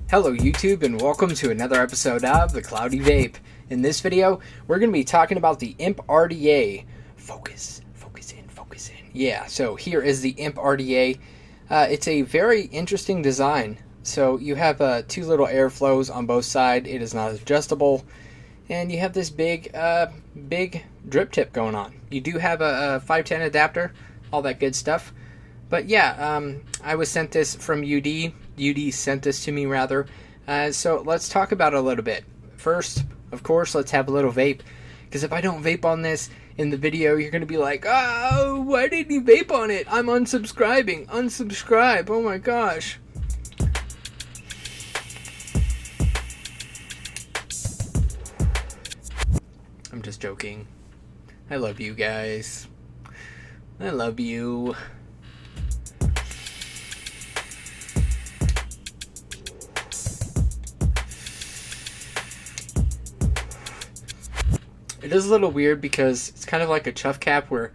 Hello YouTube and welcome to another episode of The Cloudy Vape. In this video, we're going to be talking about the IMP RDA. Focus in. Yeah, so here is the IMP RDA. It's a very interesting design. So you have two little airflows on both sides. It is not adjustable. And you have this big drip tip going on. You do have a 510 adapter, all that good stuff. But yeah, I was sent this from Youde. Youde sent this to me, rather. So let's talk about it a little bit. First, of course, let's have a little vape. Because if I don't vape on this in the video, you're going to be like, oh, why didn't you vape on it? I'm unsubscribing. Unsubscribe. Oh my gosh. I'm just joking. I love you guys. I love you. It is a little weird because it's kind of like a chuff cap where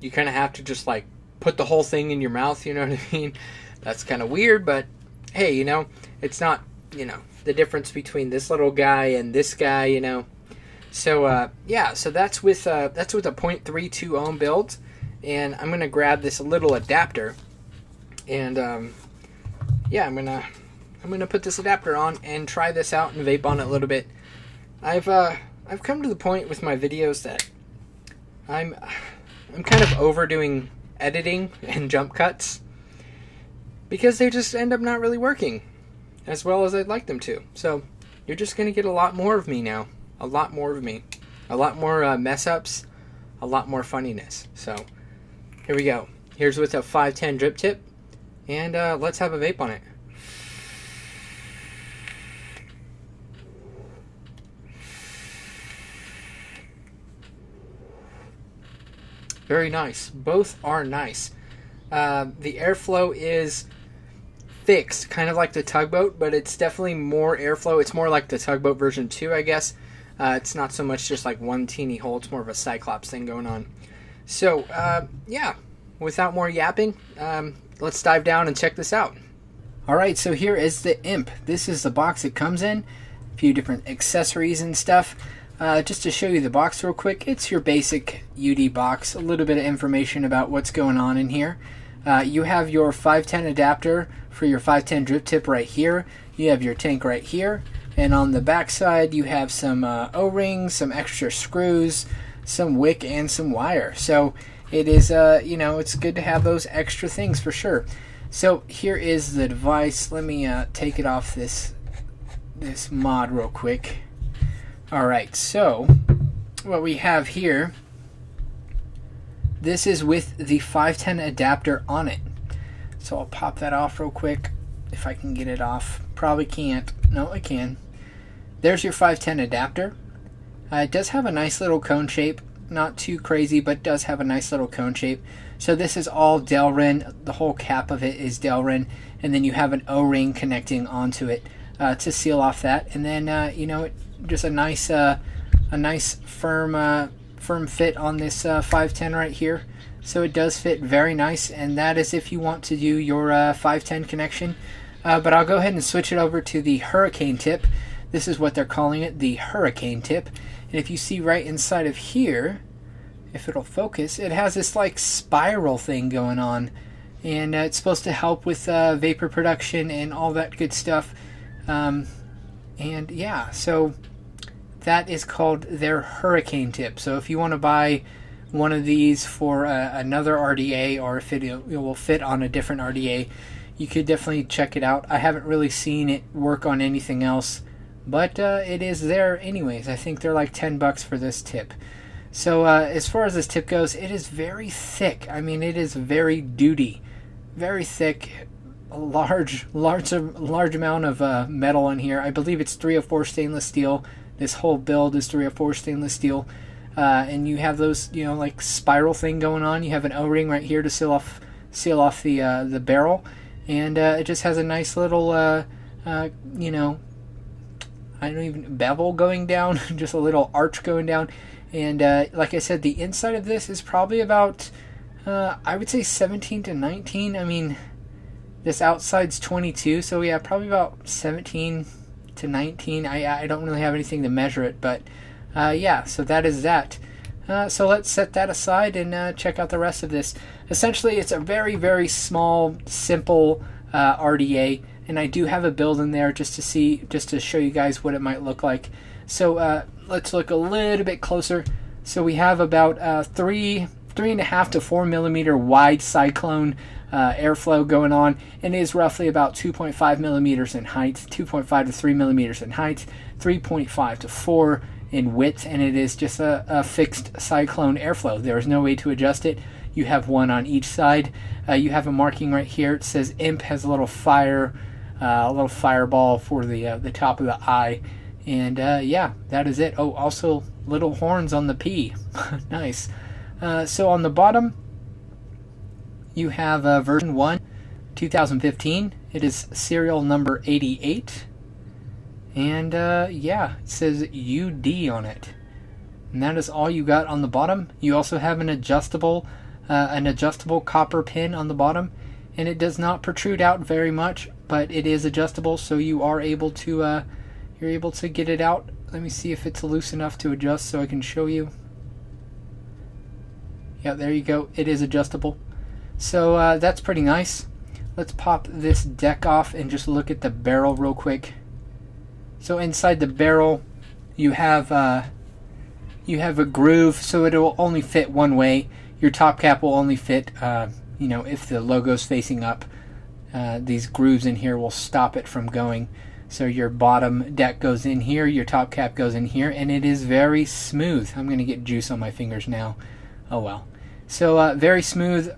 you kind of have to just like put the whole thing in your mouth, you know what I mean? That's kind of weird, but hey, you know, it's not, you know, the difference between this little guy and this guy, you know. So yeah, so that's with a 0.32 ohm build, and I'm gonna grab this little adapter, and yeah, I'm gonna put this adapter on and try this out and vape on it a little bit. I've come to the point with my videos that I'm kind of overdoing editing and jump cuts because they just end up not really working as well as I'd like them to. So you're just going to get a lot more of me now. A lot more of me. A lot more mess ups. A lot more funniness. So here we go. Here's with a 510 drip tip. And let's have a vape on it. Very nice. Both are nice. The airflow is fixed, kind of like the tugboat, but it's definitely more airflow. It's more like the tugboat version 2, I guess. It's not so much just like one teeny hole. It's more of a Cyclops thing going on. So, yeah, without more yapping, let's dive down and check this out. Alright, so here is the IMP. This is the box it comes in. A few different accessories and stuff. Just to show you the box real quick, it's your basic Youde box. A little bit of information about what's going on in here. You have your 510 adapter for your 510 drip tip right here. You have your tank right here. And on the back side, you have some O-rings, some extra screws, some wick, and some wire. So it is, you know, it's good to have those extra things for sure. So here is the device. Let me take it off this mod real quick. Alright, so what we have here, this is with the 510 adapter on it. So I'll pop that off real quick if I can get it off. Probably can't. No, I can. There's your 510 adapter. It does have a nice little cone shape. Not too crazy, but does have a nice little cone shape. So this is all Delrin. The whole cap of it is Delrin. And then you have an O-ring connecting onto it to seal off that. And then, you know, just a nice firm fit on this 510 right here. So it does fit very nice, and that is if you want to do your 510 connection. But I'll go ahead and switch it over to the Hurricane tip. This is what they're calling it, the Hurricane tip. And if you see right inside of here, if it'll focus, it has this like spiral thing going on, and it's supposed to help with vapor production and all that good stuff. And yeah, so that is called their Hurricane tip. So if you want to buy one of these for another RDA, or if it will fit on a different RDA, you could definitely check it out. I haven't really seen it work on anything else, but it is there anyways. I think they're like $10 for this tip. So as far as this tip goes, it is very thick. I mean, it is very duty, very thick. A large amount of metal in here. I believe it's 304 stainless steel. This whole build is 304 stainless steel, and you have those, you know, like spiral thing going on. You have an O-ring right here to seal off the barrel, and it just has a nice little, you know, I don't even bevel going down, just a little arch going down, and like I said, the inside of this is probably about, I would say 17 to 19. I mean, This outside's 22, so yeah, probably about 17 to 19. I don't really have anything to measure it, but yeah, so that is that. So let's set that aside and check out the rest of this. Essentially, it's a very, very small, simple RDA, and I do have a build in there just to show you guys what it might look like. So let's look a little bit closer. So we have about 3.5 to 4 millimeter wide cyclone airflow going on, and it is roughly about 2.5 millimeters in height, 2.5 to 3 millimeters in height, 3.5 to 4 in width, and it is just a fixed cyclone airflow. There is no way to adjust it. You have one on each side. You have a marking right here. It says IMP has a little fireball for the top of the eye, and yeah, that is it. Oh, also little horns on the P. Nice. So on the bottom, you have version 1, 2015. It is serial number 88. And yeah, it says Youde on it. And that is all you got on the bottom. You also have an adjustable copper pin on the bottom. And it does not protrude out very much, but it is adjustable, so you are able to get it out. Let me see if it's loose enough to adjust so I can show you. Yeah, there you go. It is adjustable. So that's pretty nice. Let's pop this deck off and just look at the barrel real quick. So inside the barrel, you have a groove, so it will only fit one way. Your top cap will only fit, if the logo's facing up. These grooves in here will stop it from going. So your bottom deck goes in here, your top cap goes in here, and it is very smooth. I'm going to get juice on my fingers now. Oh well. So very smooth,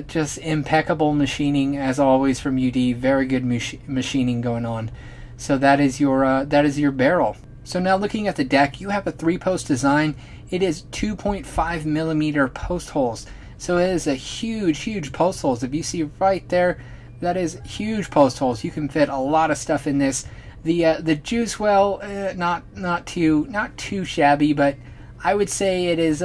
just impeccable machining as always from Youde. Very good machining going on. So that is your barrel. So now looking at the deck, you have a 3-post design. It is 2.5 millimeter post holes. So it is a huge post holes. If you see right there, that is huge post holes. You can fit a lot of stuff in this. The juice well, not too shabby, but I would say it is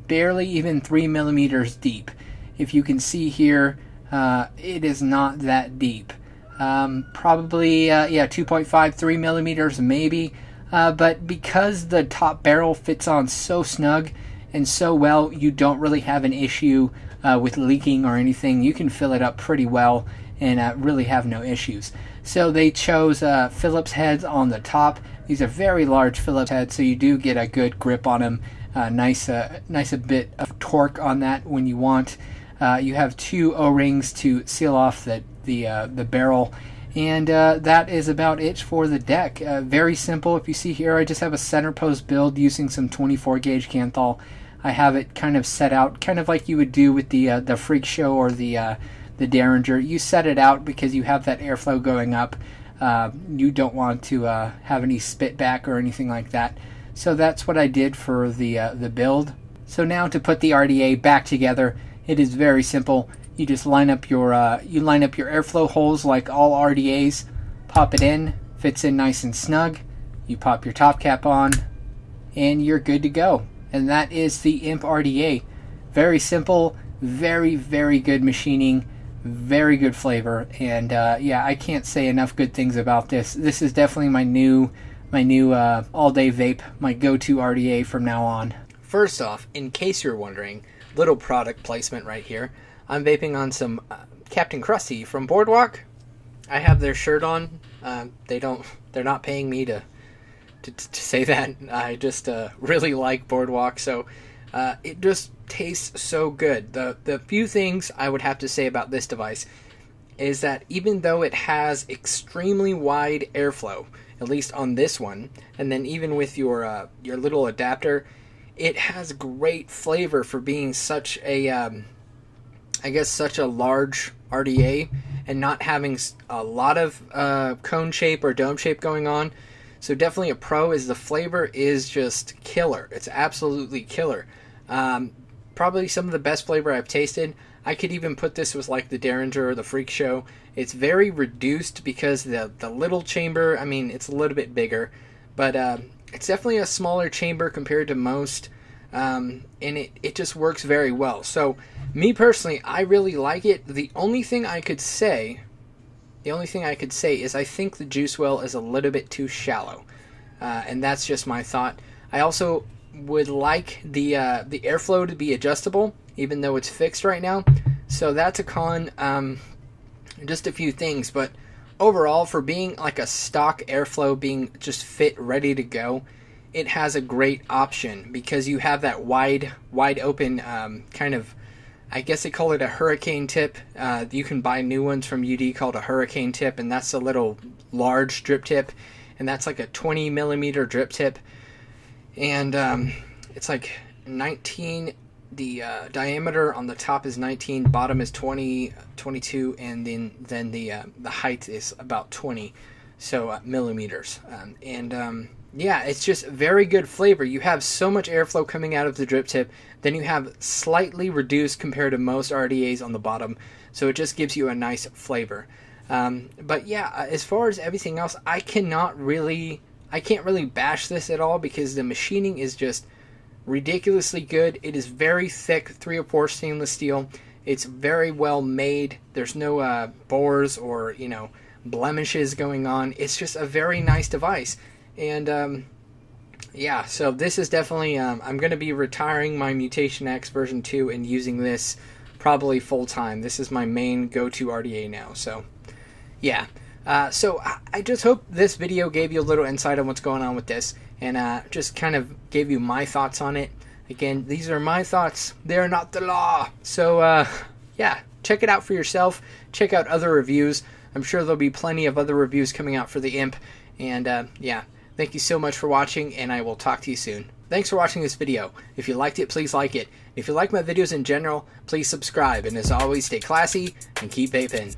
barely even 3 millimeters deep. If you can see here, it is not that deep. Probably 2.5, 3 millimeters maybe. But because the top barrel fits on so snug and so well, you don't really have an issue with leaking or anything. You can fill it up pretty well and really have no issues. So they chose Phillips heads on the top. These are very large Phillips heads, so you do get a good grip on them. Nice a bit of torque on that when you want. You have 2 O-rings to seal off the barrel. And that is about it for the deck. Very simple. If you see here, I just have a center post build using some 24 gauge Canthal. I have it kind of set out, kind of like you would do with the Freak Show or the Derringer. You set it out because you have that airflow going up. You don't want to have any spit back or anything like that. So that's what I did for the build. So now to put the RDA back together, it is very simple. You just line up your airflow holes like all RDAs, pop it in, fits in nice and snug. You pop your top cap on, and you're good to go. And that is the IMP RDA. Very simple, very good machining, very good flavor, and yeah, I can't say enough good things about this. This is definitely my new all-day vape, my go-to RDA from now on. First off, in case you're wondering, little product placement right here. I'm vaping on some Captain Krusty from Boardwalk. I have their shirt on. They're not paying me to say that. I just really like Boardwalk, so it just tastes so good. The few things I would have to say about this device is that even though it has extremely wide airflow, at least on this one, and then even with your little adapter, it has great flavor for being such a such a large RDA and not having a lot of cone shape or dome shape going on. So definitely a pro is the flavor is just killer. It's absolutely killer. Probably some of the best flavor I've tasted. I could even put this with like the Derringer or the Freak Show. It's very reduced because the little chamber, I mean, it's a little bit bigger, but it's definitely a smaller chamber compared to most. and it just works very well. So me personally, I really like it. The only thing I could say is I think the juice well is a little bit too shallow, and that's just my thought. I also would like the airflow to be adjustable, even though it's fixed right now. So that's a con. Just a few things, but overall, for being like a stock airflow, being just fit, ready to go, it has a great option because you have that wide open kind of, I guess they call it a hurricane tip. You can buy new ones from Youde called a hurricane tip, and that's a little large drip tip, and that's like a 20 millimeter drip tip, and it's like 19. The diameter on the top is 19, bottom is 20, 22, and then the height is about 20, so millimeters. Yeah, it's just very good flavor. You have so much airflow coming out of the drip tip, then you have slightly reduced compared to most RDAs on the bottom, so it just gives you a nice flavor. But yeah, as far as everything else, I can't really bash this at all because the machining is just ridiculously good. It is very thick 304 stainless steel. It's very well made. There's no bores or blemishes going on. It's just a very nice device. And yeah, so this is definitely I'm going to be retiring my Mutation X version 2 and using this probably full time. This is my main go-to RDA now. So yeah. So I just hope this video gave you a little insight on what's going on with this, and just kind of gave you my thoughts on it. Again, these are my thoughts. They're not the law. So yeah, check it out for yourself. Check out other reviews. I'm sure there'll be plenty of other reviews coming out for the IMP. And yeah, thank you so much for watching, and I will talk to you soon. Thanks for watching this video. If you liked it, please like it. If you like my videos in general, please subscribe. And as always, stay classy and keep vaping.